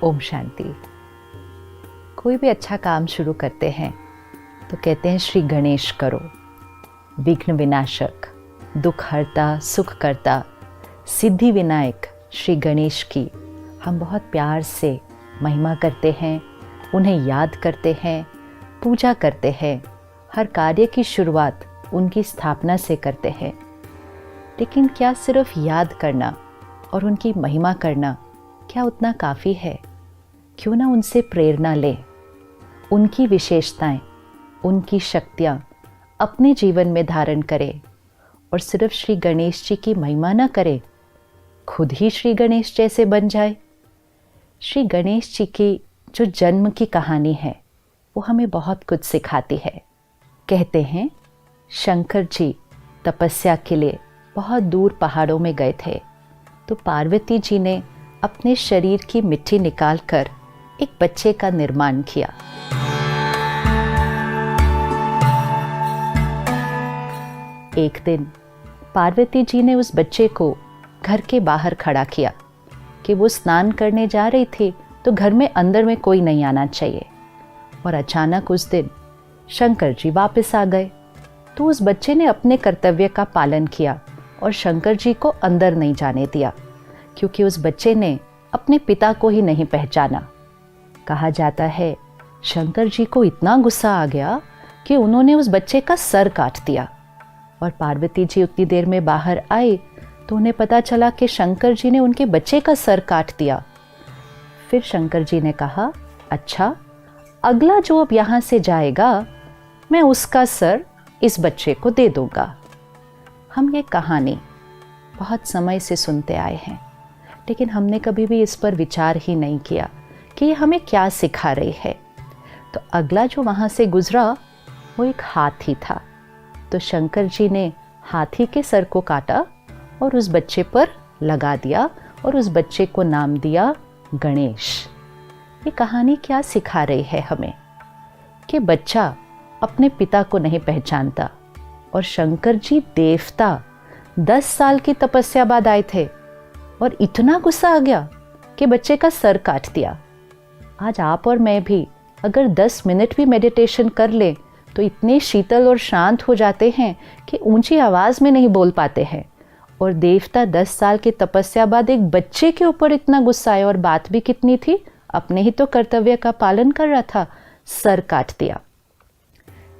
ओम शांति। कोई भी अच्छा काम शुरू करते हैं तो कहते हैं श्री गणेश करो। विघ्न विनाशक, दुख हरता, सुख करता, सिद्धि विनायक श्री गणेश की हम बहुत प्यार से महिमा करते हैं, उन्हें याद करते हैं, पूजा करते हैं। हर कार्य की शुरुआत उनकी स्थापना से करते हैं। लेकिन क्या सिर्फ याद करना और उनकी महिमा करना क्या उतना काफ़ी है? क्यों ना उनसे प्रेरणा लें, उनकी विशेषताएं, उनकी शक्तियाँ अपने जीवन में धारण करें और सिर्फ श्री गणेश जी की महिमा न करें, खुद ही श्री गणेश जैसे बन जाए। श्री गणेश जी की जो जन्म की कहानी है वो हमें बहुत कुछ सिखाती है। कहते हैं शंकर जी तपस्या के लिए बहुत दूर पहाड़ों में गए थे, तो पार्वती जी ने अपने शरीर की मिट्टी निकालकर एक बच्चे का निर्माण किया। एक दिन पार्वती जी ने उस बच्चे को घर के बाहर खड़ा किया कि वो स्नान करने जा रही थी, तो घर में अंदर में कोई नहीं आना चाहिए। और अचानक उस दिन शंकर जी वापस आ गए, तो उस बच्चे ने अपने कर्तव्य का पालन किया और शंकर जी को अंदर नहीं जाने दिया, क्योंकि उस बच्चे ने अपने पिता को ही नहीं पहचाना। कहा जाता है शंकर जी को इतना गुस्सा आ गया कि उन्होंने उस बच्चे का सर काट दिया। और पार्वती जी उतनी देर में बाहर आए तो उन्हें पता चला कि शंकर जी ने उनके बच्चे का सर काट दिया। फिर शंकर जी ने कहा, अच्छा, अगला जो अब यहाँ से जाएगा मैं उसका सर इस बच्चे को दे दूंगा। हम ये कहानी बहुत समय से सुनते आए हैं, लेकिन हमने कभी भी इस पर विचार ही नहीं किया कि ये हमें क्या सिखा रही है। तो अगला जो वहाँ से गुजरा वो एक हाथी था, तो शंकर जी ने हाथी के सर को काटा और उस बच्चे पर लगा दिया और उस बच्चे को नाम दिया गणेश। ये कहानी क्या सिखा रही है हमें कि बच्चा अपने पिता को नहीं पहचानता, और शंकर जी देवता 10 साल की तपस्या बाद आए थे और इतना गुस्सा आ गया कि बच्चे का सर काट दिया। आज आप और मैं भी अगर 10 मिनट भी मेडिटेशन कर लें तो इतने शीतल और शांत हो जाते हैं कि ऊंची आवाज़ में नहीं बोल पाते हैं। और देवता 10 साल की तपस्या बाद एक बच्चे के ऊपर इतना गुस्सा आया, और बात भी कितनी थी, अपने ही तो कर्तव्य का पालन कर रहा था, सर काट दिया।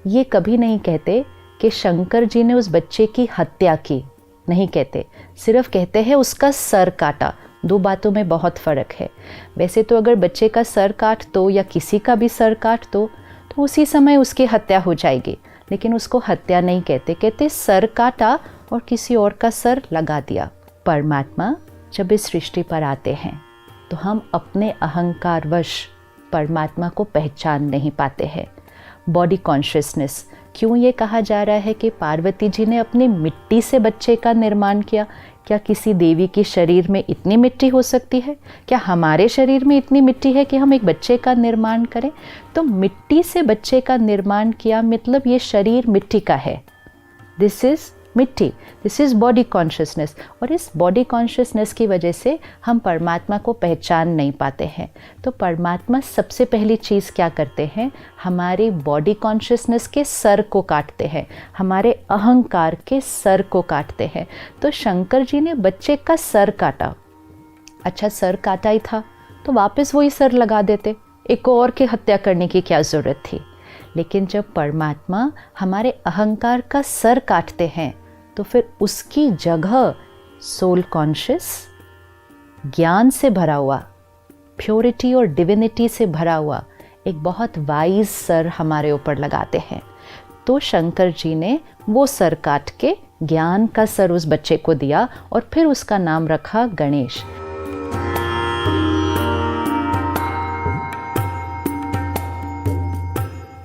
ये कभी नहीं कहते कि शंकर जी ने उस बच्चे की हत्या की, नहीं कहते, सिर्फ कहते हैं उसका सर काटा। दो बातों में बहुत फ़र्क है। वैसे तो अगर बच्चे का सर काट दो या किसी का भी सर काट दो तो उसी समय उसकी हत्या हो जाएगी, लेकिन उसको हत्या नहीं कहते, कहते सर काटा और किसी और का सर लगा दिया। परमात्मा जब इस सृष्टि पर आते हैं तो हम अपने अहंकारवश परमात्मा को पहचान नहीं पाते हैं। बॉडी कॉन्शियसनेस, क्यों ये कहा जा रहा है कि पार्वती जी ने अपनी मिट्टी से बच्चे का निर्माण किया? क्या किसी देवी के शरीर में इतनी मिट्टी हो सकती है? क्या हमारे शरीर में इतनी मिट्टी है कि हम एक बच्चे का निर्माण करें? तो मिट्टी से बच्चे का निर्माण किया मतलब ये शरीर मिट्टी का है। दिस इज़ मिट्टी, दिस इज़ बॉडी कॉन्शियसनेस। और इस बॉडी कॉन्शियसनेस की वजह से हम परमात्मा को पहचान नहीं पाते हैं। तो परमात्मा सबसे पहली चीज़ क्या करते हैं, हमारी बॉडी कॉन्शियसनेस के सर को काटते हैं, हमारे अहंकार के सर को काटते हैं। तो शंकर जी ने बच्चे का सर काटा। अच्छा, सर काटा ही था तो वापस वही सर लगा देते, एक और की हत्या करने की क्या ज़रूरत थी? लेकिन जब परमात्मा हमारे अहंकार का सर काटते हैं तो फिर उसकी जगह सोल कॉन्शियस, ज्ञान से भरा हुआ, प्योरिटी और डिविनिटी से भरा हुआ एक बहुत वाइज सर हमारे ऊपर लगाते हैं। तो शंकर जी ने वो सर काट के ज्ञान का सर उस बच्चे को दिया और फिर उसका नाम रखा गणेश।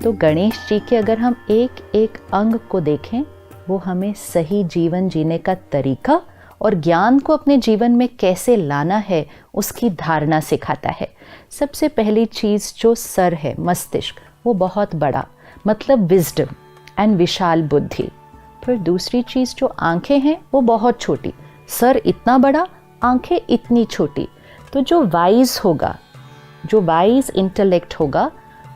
तो गणेश जी के अगर हम एक एक अंग को देखें, वो हमें सही जीवन जीने का तरीका और ज्ञान को अपने जीवन में कैसे लाना है उसकी धारणा सिखाता है। सबसे पहली चीज़ जो सर है, मस्तिष्क, वो बहुत बड़ा, मतलब विजडम एंड विशाल बुद्धि। फिर दूसरी चीज़ जो आंखें हैं वो बहुत छोटी, सर इतना बड़ा, आंखें इतनी छोटी। तो जो वाइज होगा जो वाइज इंटेलेक्ट होगा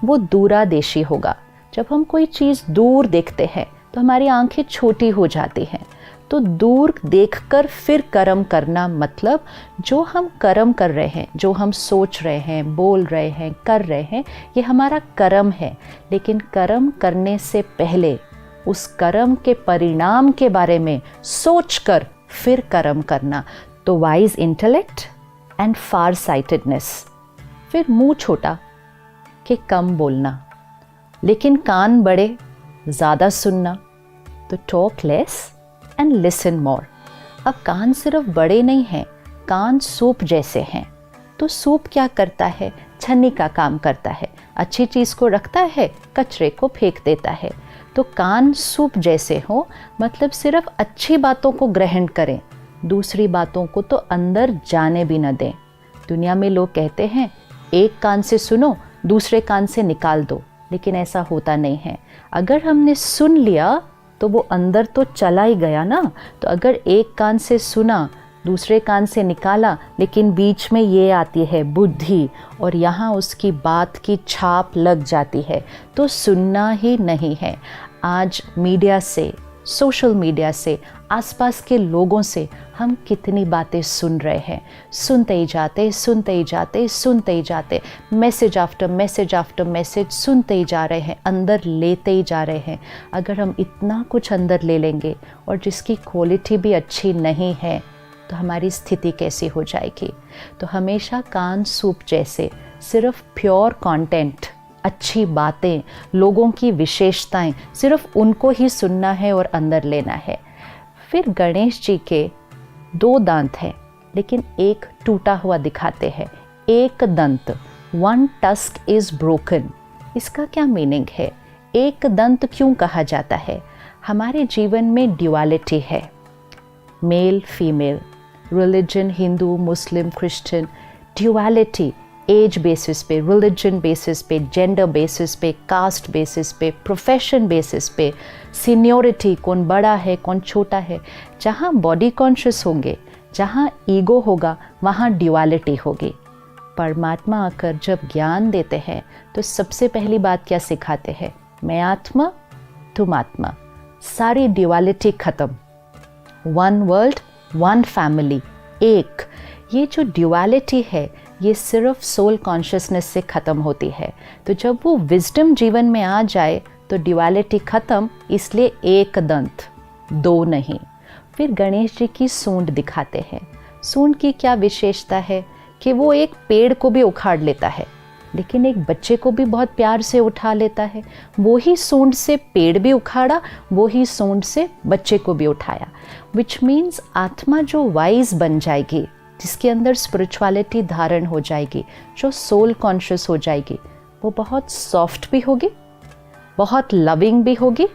वो दूरादेशी होगा। जब हम कोई चीज़ दूर देखते हैं तो हमारी आंखें छोटी हो जाती हैं। तो दूर देखकर फिर कर्म करना मतलब जो हम कर्म कर रहे हैं, जो हम सोच रहे हैं, बोल रहे हैं, कर रहे हैं, ये हमारा कर्म है। लेकिन कर्म करने से पहले उस कर्म के परिणाम के बारे में सोचकर फिर कर्म करना। तो wise intellect and far sightedness. फिर मुंह छोटा कि कम बोलना, लेकिन कान बड़े, ज़्यादा सुनना। तो talk less and listen more. अब कान सिर्फ बड़े नहीं हैं, कान सूप जैसे हैं। तो सूप क्या करता है? छन्नी का काम करता है। अच्छी चीज़ को रखता है, कचरे को फेंक देता है। तो कान सूप जैसे हो मतलब सिर्फ अच्छी बातों को ग्रहण करें, दूसरी बातों को तो अंदर जाने भी न दें। दुनिया में लोग कहते हैं एक कान से सुनो, दूसरे कान से निकाल दो, लेकिन ऐसा होता नहीं है। अगर हमने सुन लिया तो वो अंदर तो चला ही गया ना। तो अगर एक कान से सुना, दूसरे कान से निकाला, लेकिन बीच में ये आती है बुद्धि और यहाँ उसकी बात की छाप लग जाती है, तो सुनना ही नहीं है। आज मीडिया से, सोशल मीडिया से, आसपास के लोगों से हम कितनी बातें सुन रहे हैं। सुनते ही जाते, सुनते ही जाते, सुनते ही जाते, message after message after message सुनते ही जा रहे हैं, अंदर लेते ही जा रहे हैं। अगर हम इतना कुछ अंदर ले लेंगे और जिसकी क्वालिटी भी अच्छी नहीं है तो हमारी स्थिति कैसी हो जाएगी। तो हमेशा कान सूप जैसे सिर्फ प्योर कंटेंट, अच्छी बातें, लोगों की विशेषताएं, सिर्फ उनको ही सुनना है और अंदर लेना है। फिर गणेश जी के 2 दांत हैं, लेकिन एक टूटा हुआ दिखाते हैं। एक दंत, वन टस्क इज ब्रोकन। इसका क्या मीनिंग है? एक दंत क्यों कहा जाता है? हमारे जीवन में ड्युअलिटी है, मेल फीमेल, रिलीजन, हिंदू, मुस्लिम, क्रिश्चियन, ड्युअलिटी। एज बेसिस पे, रिलीजन बेसिस पे, जेंडर बेसिस पे, कास्ट बेसिस पे, प्रोफेशन बेसिस पे, सीनियोरिटी, कौन बड़ा है कौन छोटा है। जहाँ बॉडी कॉन्शियस होंगे, जहाँ ईगो होगा, वहाँ ड्युअलिटी होगी। परमात्मा आकर जब ज्ञान देते हैं तो सबसे पहली बात क्या सिखाते हैं? मैं आत्मा, तुम आत्मा, सारी ड्युअलिटी खत्म। वन वर्ल्ड, वन फैमिली, एक। ये जो ड्युअलिटी है ये सिर्फ सोल कॉन्शियसनेस से ख़त्म होती है। तो जब वो विजडम जीवन में आ जाए तो ड्युअलिटी ख़त्म, इसलिए एक दंत, 2 नहीं। फिर गणेश जी की सूंड दिखाते हैं। सूंड की क्या विशेषता है कि वो एक पेड़ को भी उखाड़ लेता है, लेकिन एक बच्चे को भी बहुत प्यार से उठा लेता है। वो ही सूंड से पेड़ भी उखाड़ा, वो ही सूंड से बच्चे को भी उठाया। विच मीन्स आत्मा जो वाइज बन जाएगी, जिसके अंदर स्पिरिचुअलिटी धारण हो जाएगी, जो सोल कॉन्शियस हो जाएगी, वो बहुत सॉफ्ट भी होगी, बहुत लविंग भी होगी,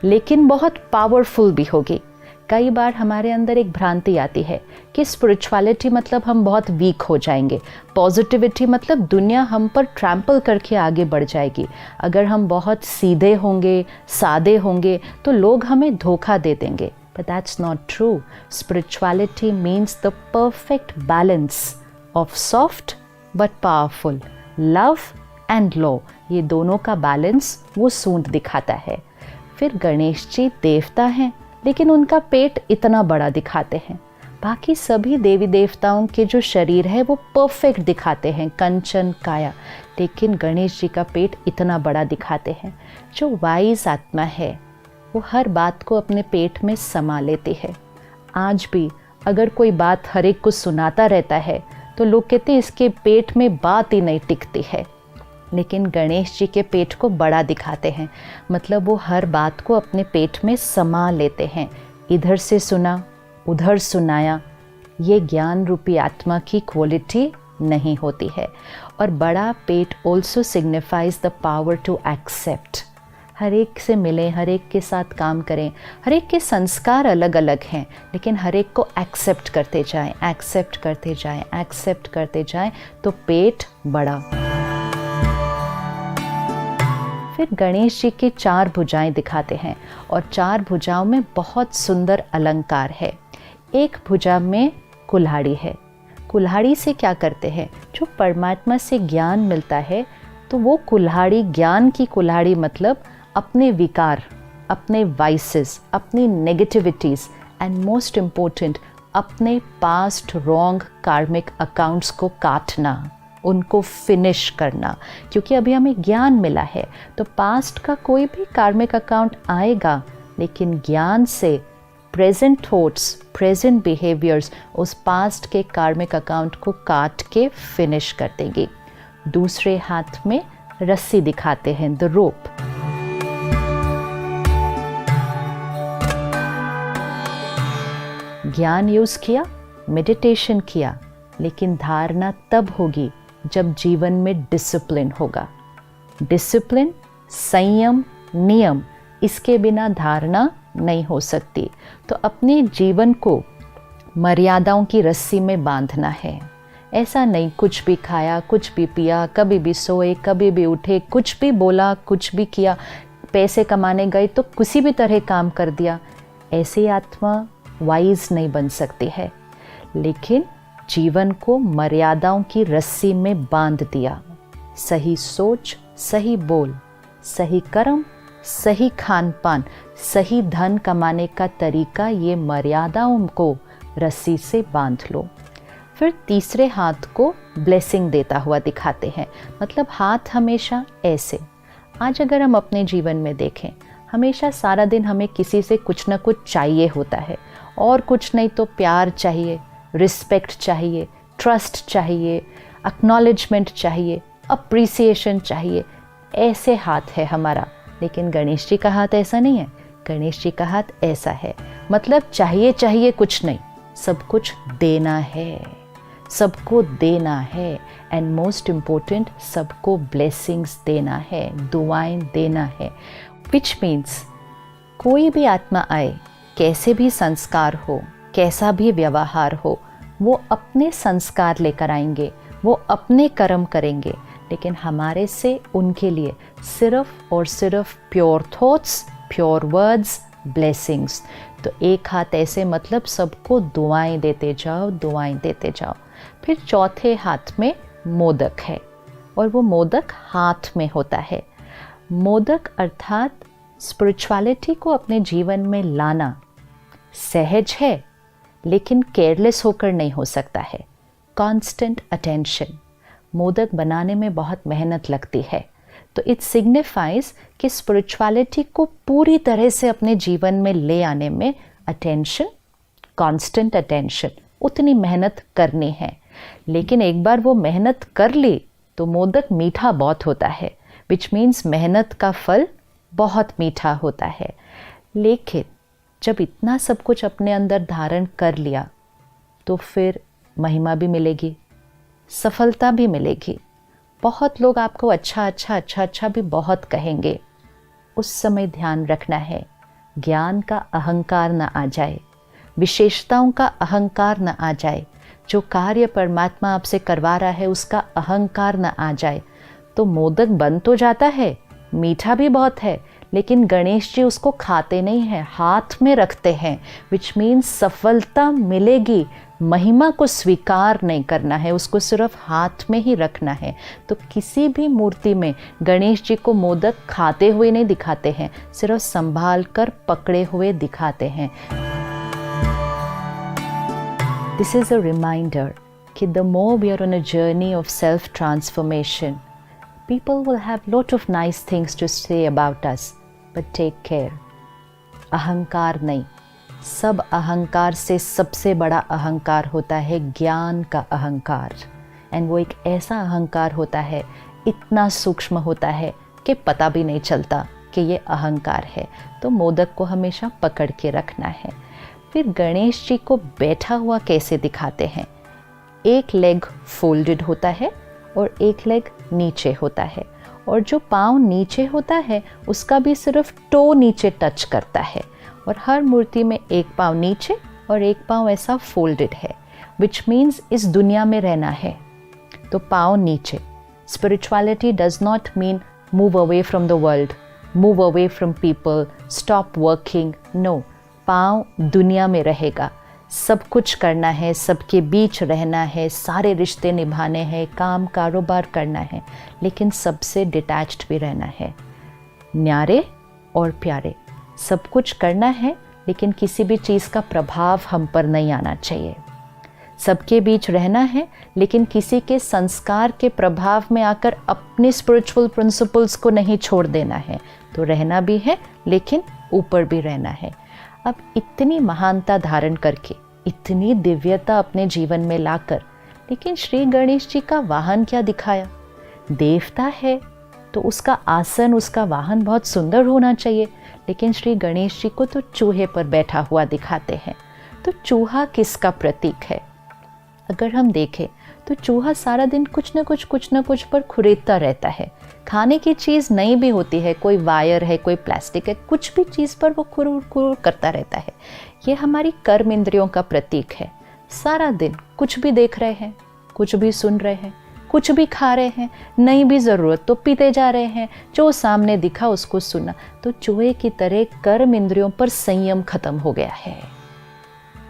लेकिन बहुत पावरफुल भी होगी। कई बार हमारे अंदर एक भ्रांति आती है कि स्पिरिचुअलिटी मतलब हम बहुत वीक हो जाएंगे, पॉजिटिविटी मतलब दुनिया हम पर ट्रैम्पल करके आगे बढ़ जाएगी। अगर हम बहुत सीधे होंगे, सादे होंगे तो लोग हमें धोखा दे देंगे। But that's not true. Spirituality means the perfect balance of soft but powerful, love and law. ये दोनों का बैलेंस वो सूंड दिखाता है। फिर गणेश जी देवता हैं, लेकिन उनका पेट इतना बड़ा दिखाते हैं। बाकी सभी देवी देवताओं के जो शरीर है वो परफेक्ट दिखाते हैं, कंचन काया, लेकिन गणेश जी का पेट इतना बड़ा दिखाते हैं। जो वाइज आत्मा है वो हर बात को अपने पेट में समा लेती है। आज भी अगर कोई बात हर एक को सुनाता रहता है तो लोग कहते हैं इसके पेट में बात ही नहीं टिकती है, लेकिन गणेश जी के पेट को बड़ा दिखाते हैं, मतलब वो हर बात को अपने पेट में समा लेते हैं। इधर से सुना, उधर सुनाया, ये ज्ञान रूपी आत्मा की क्वालिटी नहीं होती है। और बड़ा पेट also signifies the power to accept. हर एक से मिलें, हर एक के साथ काम करें। हर एक के संस्कार अलग अलग हैं, लेकिन हर एक को एक्सेप्ट करते जाएं, एक्सेप्ट करते जाएं, एक्सेप्ट करते जाएं, तो पेट बड़ा। फिर गणेश जी की 4 भुजाएं दिखाते हैं और 4 भुजाओं में बहुत सुंदर अलंकार है। एक भुजा में कुल्हाड़ी है। कुल्हाड़ी से क्या करते हैं, जो परमात्मा से ज्ञान मिलता है तो वो कुल्हाड़ी, ज्ञान की कुल्हाड़ी मतलब अपने विकार, अपने वाइसेस, अपनी नेगेटिविटीज़ एंड मोस्ट इम्पोर्टेंट अपने पास्ट रॉन्ग कार्मिक अकाउंट्स को काटना, उनको फिनिश करना। क्योंकि अभी हमें ज्ञान मिला है तो पास्ट का कोई भी कार्मिक अकाउंट आएगा, लेकिन ज्ञान से प्रेजेंट थॉट्स, प्रेजेंट बिहेवियर्स उस पास्ट के कार्मिक अकाउंट को काट के फिनिश कर देंगे। दूसरे हाथ में रस्सी दिखाते हैं, द रोप। ज्ञान यूज किया, मेडिटेशन किया, लेकिन धारणा तब होगी जब जीवन में डिसिप्लिन होगा। डिसिप्लिन, संयम, नियम, इसके बिना धारणा नहीं हो सकती। तो अपने जीवन को मर्यादाओं की रस्सी में बांधना है। ऐसा नहीं कुछ भी खाया, कुछ भी पिया, कभी भी सोए, कभी भी उठे, कुछ भी बोला, कुछ भी किया, पैसे कमाने गए तो किसी भी तरह काम कर दिया। ऐसी आत्मा वाइज नहीं बन सकती है। लेकिन जीवन को मर्यादाओं की रस्सी में बांध दिया। सही सोच, सही बोल, सही कर्म, सही खान पान, सही धन कमाने का तरीका, ये मर्यादाओं को रस्सी से बांध लो। फिर तीसरे हाथ को ब्लेसिंग देता हुआ दिखाते हैं, मतलब हाथ हमेशा ऐसे। आज अगर हम अपने जीवन में देखें, हमेशा सारा दिन हमें किसी से कुछ ना कुछ चाहिए होता है, और कुछ नहीं तो प्यार चाहिए, रिस्पेक्ट चाहिए, ट्रस्ट चाहिए, एक्नॉलेजमेंट चाहिए, अप्रिसिएशन चाहिए। ऐसे हाथ है हमारा। लेकिन गणेश जी का हाथ ऐसा नहीं है। गणेश जी का हाथ ऐसा है, मतलब चाहिए चाहिए कुछ नहीं, सब कुछ देना है, सबको देना है, एंड मोस्ट इम्पोर्टेंट सबको ब्लेसिंग्स देना है, दुआएं देना है। विच मीन्स कोई भी आत्मा आए, कैसे भी संस्कार हो, कैसा भी व्यवहार हो, वो अपने संस्कार लेकर आएंगे, वो अपने कर्म करेंगे, लेकिन हमारे से उनके लिए सिर्फ और सिर्फ pure thoughts, pure words, blessings. तो एक हाथ ऐसे, मतलब सबको दुआएं देते जाओ, दुआएं देते जाओ। फिर चौथे हाथ में मोदक है, और वो मोदक हाथ में होता है। मोदक अर्थात स्पिरिचुअलिटी को अपने जीवन में लाना सहज है, लेकिन केयरलेस होकर नहीं हो सकता है। Constant attention. मोदक बनाने में बहुत मेहनत लगती है, तो इट सिग्निफाइज कि स्पिरिचुअलिटी को पूरी तरह से अपने जीवन में ले आने में अटेंशन, कांस्टेंट अटेंशन, उतनी मेहनत करनी है। लेकिन एक बार वो मेहनत कर ली तो मोदक मीठा बहुत होता है, विच मीन्स मेहनत का फल बहुत मीठा होता है। लेकिन जब इतना सब कुछ अपने अंदर धारण कर लिया तो फिर महिमा भी मिलेगी, सफलता भी मिलेगी। बहुत लोग आपको अच्छा अच्छा अच्छा अच्छा भी बहुत कहेंगे। उस समय ध्यान रखना है ज्ञान का अहंकार न आ जाए, विशेषताओं का अहंकार न आ जाए, जो कार्य परमात्मा आपसे करवा रहा है उसका अहंकार न आ जाए। तो मोदक बन तो जाता है, मीठा भी बहुत है, लेकिन गणेश जी उसको खाते नहीं हैं, हाथ में रखते हैं, विच मीन्स सफलता मिलेगी। महिमा को स्वीकार नहीं करना है, उसको सिर्फ हाथ में ही रखना है। तो किसी भी मूर्ति में गणेश जी को मोदक खाते हुए नहीं दिखाते हैं, सिर्फ संभाल कर पकड़े हुए दिखाते हैं। दिस इज अ रिमाइंडर कि the more we are on a journey of self transformation, people will have lot of nice things to say about us, but take care. अहंकार नहीं, सब अहंकार से सबसे बड़ा अहंकार होता है ज्ञान का अहंकार। एंड वो एक ऐसा अहंकार होता है, इतना सूक्ष्म होता है कि पता भी नहीं चलता कि ये अहंकार है। तो मोदक को हमेशा पकड़ के रखना है। फिर गणेश जी को बैठा हुआ कैसे दिखाते हैं? एक लेग फोल्डेड होता है और एक लेग नीचे होता है, और जो पाँव नीचे होता है उसका भी सिर्फ टो नीचे टच करता है, और हर मूर्ति में एक पाँव नीचे और एक पाँव ऐसा फोल्डेड है, विच मीन्स इस दुनिया में रहना है तो पाँव नीचे। Spirituality does not mean move away from the world, move away from people, stop working, no. पाँव दुनिया में रहेगा, सब कुछ करना है, सबके बीच रहना है, सारे रिश्ते निभाने हैं, काम कारोबार करना है, लेकिन सबसे डिटैच्ड भी रहना है। न्यारे और प्यारे, सब कुछ करना है लेकिन किसी भी चीज़ का प्रभाव हम पर नहीं आना चाहिए। सबके बीच रहना है लेकिन किसी के संस्कार के प्रभाव में आकर अपने स्पिरिचुअल प्रिंसिपल्स को नहीं छोड़ देना है। तो रहना भी है लेकिन ऊपर भी रहना है। अब इतनी महानता धारण करके, इतनी दिव्यता अपने जीवन में लाकर, लेकिन श्री गणेश जी का वाहन क्या दिखाया? देवता है तो उसका आसन, उसका वाहन बहुत सुंदर होना चाहिए, लेकिन श्री गणेश जी को तो चूहे पर बैठा हुआ दिखाते हैं। तो चूहा किसका प्रतीक है? अगर हम देखें तो चूहा सारा दिन कुछ न कुछ पर खुरेदता रहता है। खाने की चीज़ नहीं भी होती है, कोई वायर है, कोई प्लास्टिक है, कुछ भी चीज़ पर वो खुर करता रहता है। ये हमारी कर्म इंद्रियों का प्रतीक है। सारा दिन कुछ भी देख रहे हैं, कुछ भी सुन रहे हैं, कुछ भी खा रहे हैं, नहीं भी ज़रूरत तो पीते जा रहे हैं, जो सामने दिखा उसको सुना। तो चूहे की तरह कर्म इंद्रियों पर संयम खत्म हो गया है।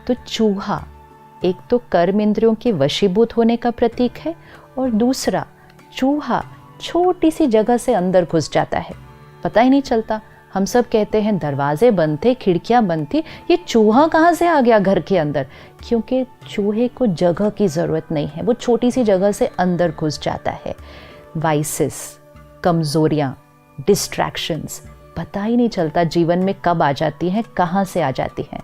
तो चूहा एक तो कर्म इंद्रियों के वशीभूत होने का प्रतीक है, और दूसरा चूहा छोटी सी जगह से अंदर घुस जाता है, पता ही नहीं चलता। हम सब कहते हैं दरवाजे बंद थे, खिड़कियां बंद थी, ये चूहा कहाँ से आ गया घर के अंदर? क्योंकि चूहे को जगह की ज़रूरत नहीं है, वो छोटी सी जगह से अंदर घुस जाता है। वाइसेस, कमज़ोरियाँ, डिस्ट्रैक्शंस, पता ही नहीं चलता जीवन में कब आ जाती हैं, कहाँ से आ जाती हैं।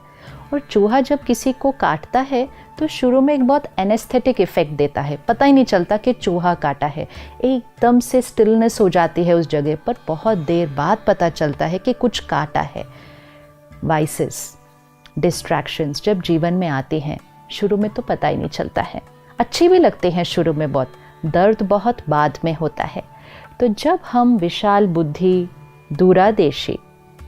और चूहा जब किसी को काटता है तो शुरू में एक बहुत एनेस्थेटिक इफेक्ट देता है, पता ही नहीं चलता कि चूहा काटा है, एकदम से स्टिलनेस हो जाती है उस जगह पर, बहुत देर बाद पता चलता है कि कुछ काटा है। वाइसेस, डिस्ट्रैक्शंस जब जीवन में आते हैं, शुरू में तो पता ही नहीं चलता है, अच्छी भी लगते हैं शुरू में बहुत, दर्द बहुत बाद में होता है। तो जब हम विशाल बुद्धि, दूरादेशी,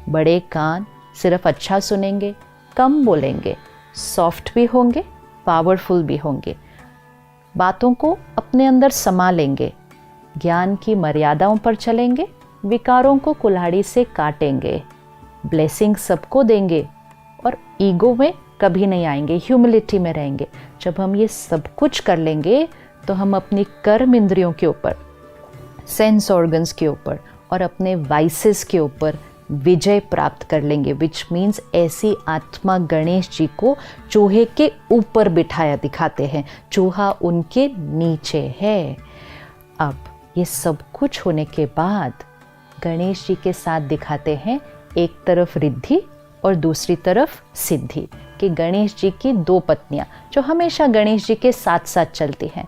बड़े कान, सिर्फ अच्छा सुनेंगे, कम बोलेंगे, सॉफ्ट भी होंगे, पावरफुल भी होंगे, बातों को अपने अंदर समा लेंगे, ज्ञान की मर्यादाओं पर चलेंगे, विकारों को कुल्हाड़ी से काटेंगे, ब्लेसिंग सबको देंगे और ईगो में कभी नहीं आएंगे, ह्यूमिलिटी में रहेंगे। जब हम ये सब कुछ कर लेंगे तो हम अपनी कर्म इंद्रियों के ऊपर, सेंस ऑर्गन्स के ऊपर और अपने वाइसेस के ऊपर विजय प्राप्त कर लेंगे। विच मीन्स ऐसी आत्मा गणेश जी को चूहे के ऊपर बिठाया दिखाते हैं, चूहा उनके नीचे है। अब ये सब कुछ होने के बाद गणेश जी के साथ दिखाते हैं एक तरफ रिद्धि और दूसरी तरफ सिद्धि, कि गणेश जी की दो पत्नियां जो हमेशा गणेश जी के साथ साथ चलती हैं।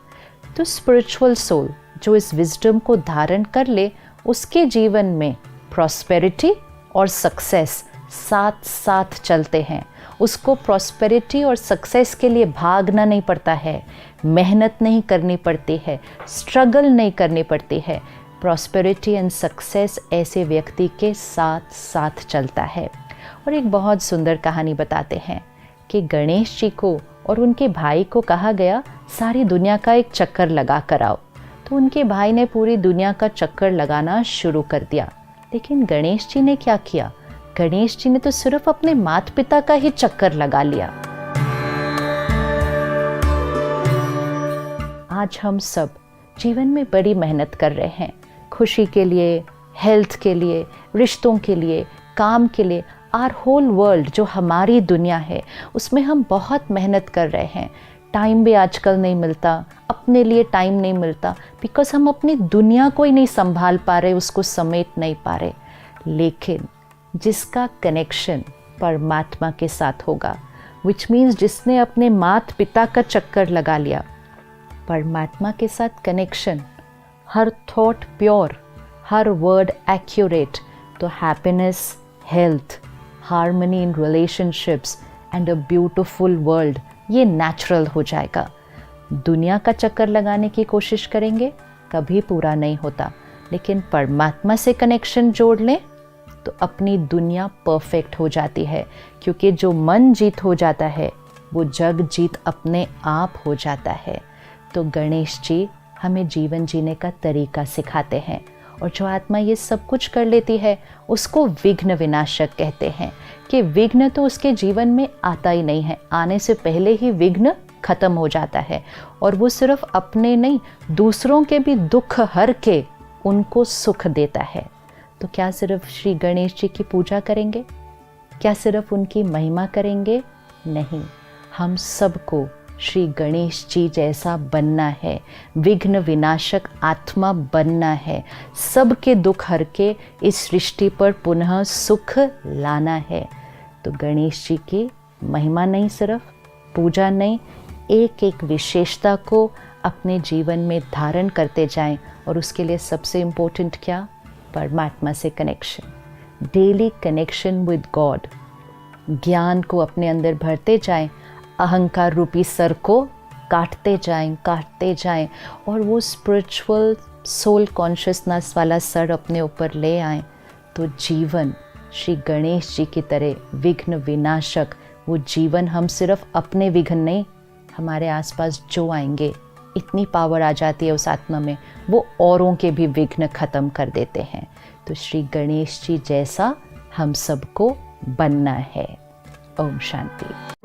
तो स्पिरिचुअल सोल जो इस विजडम को धारण कर ले, उसके जीवन में प्रॉस्पेरिटी और सक्सेस साथ साथ चलते हैं। उसको प्रॉस्पेरिटी और सक्सेस के लिए भागना नहीं पड़ता है, मेहनत नहीं करनी पड़ती है, स्ट्रगल नहीं करनी पड़ती है। प्रॉस्पेरिटी एंड सक्सेस ऐसे व्यक्ति के साथ साथ चलता है। और एक बहुत सुंदर कहानी बताते हैं कि गणेश जी को और उनके भाई को कहा गया सारी दुनिया का एक चक्कर लगा कर आओ। तो उनके भाई ने पूरी दुनिया का चक्कर लगाना शुरू कर दिया, लेकिन गणेश जी ने क्या किया? गणेश जी ने तो सिर्फ अपने माता पिता का ही चक्कर लगा लिया। आज हम सब जीवन में बड़ी मेहनत कर रहे हैं, खुशी के लिए, हेल्थ के लिए, रिश्तों के लिए, काम के लिए। आवर होल वर्ल्ड जो हमारी दुनिया है उसमें हम बहुत मेहनत कर रहे हैं। टाइम भी आजकल नहीं मिलता, अपने लिए टाइम नहीं मिलता, बिकॉज हम अपनी दुनिया को ही नहीं संभाल पा रहे, उसको समेट नहीं पा रहे। लेकिन जिसका कनेक्शन परमात्मा के साथ होगा, विच मीन्स जिसने अपने माता पिता का चक्कर लगा लिया, परमात्मा के साथ कनेक्शन, हर थॉट प्योर, हर वर्ड एक्यूरेट, तो happiness, health, harmony in relationships and a beautiful world, ये नेचुरल हो जाएगा। दुनिया का चक्कर लगाने की कोशिश करेंगे, कभी पूरा नहीं होता। लेकिन परमात्मा से कनेक्शन जोड़ लें तो अपनी दुनिया परफेक्ट हो जाती है, क्योंकि जो मन जीत हो जाता है वो जग जीत अपने आप हो जाता है। तो गणेश जी हमें जीवन जीने का तरीका सिखाते हैं और जो आत्मा ये सब कुछ कर लेती है उसको विघ्न विनाशक कहते हैं, कि विघ्न तो उसके जीवन में आता ही नहीं है, आने से पहले ही विघ्न खत्म हो जाता है। और वो सिर्फ अपने नहीं, दूसरों के भी दुख हर के उनको सुख देता है। तो क्या सिर्फ श्री गणेश जी की पूजा करेंगे? क्या सिर्फ उनकी महिमा करेंगे? नहीं, हम सबको श्री गणेश जी जैसा बनना है, विघ्न विनाशक आत्मा बनना है, सबके दुख हर के इस सृष्टि पर पुनः सुख लाना है। तो गणेश जी की महिमा नहीं, सिर्फ पूजा नहीं, एक एक विशेषता को अपने जीवन में धारण करते जाएं। और उसके लिए सबसे इम्पोर्टेंट क्या? परमात्मा से connection, daily connection with God. ज्ञान को अपने अंदर भरते जाएं, अहंकार रूपी सर को काटते जाएं और वो स्पिरिचुअल सोल कॉन्शियसनेस वाला सर अपने ऊपर ले आएं। तो जीवन श्री गणेश जी की तरह विघ्न विनाशक, वो जीवन हम सिर्फ अपने विघ्न नहीं, हमारे आसपास जो आएंगे, इतनी पावर आ जाती है उस आत्मा में, वो औरों के भी विघ्न खत्म कर देते हैं। तो श्री गणेश जी जैसा हम सबको बनना है। ओम शांति।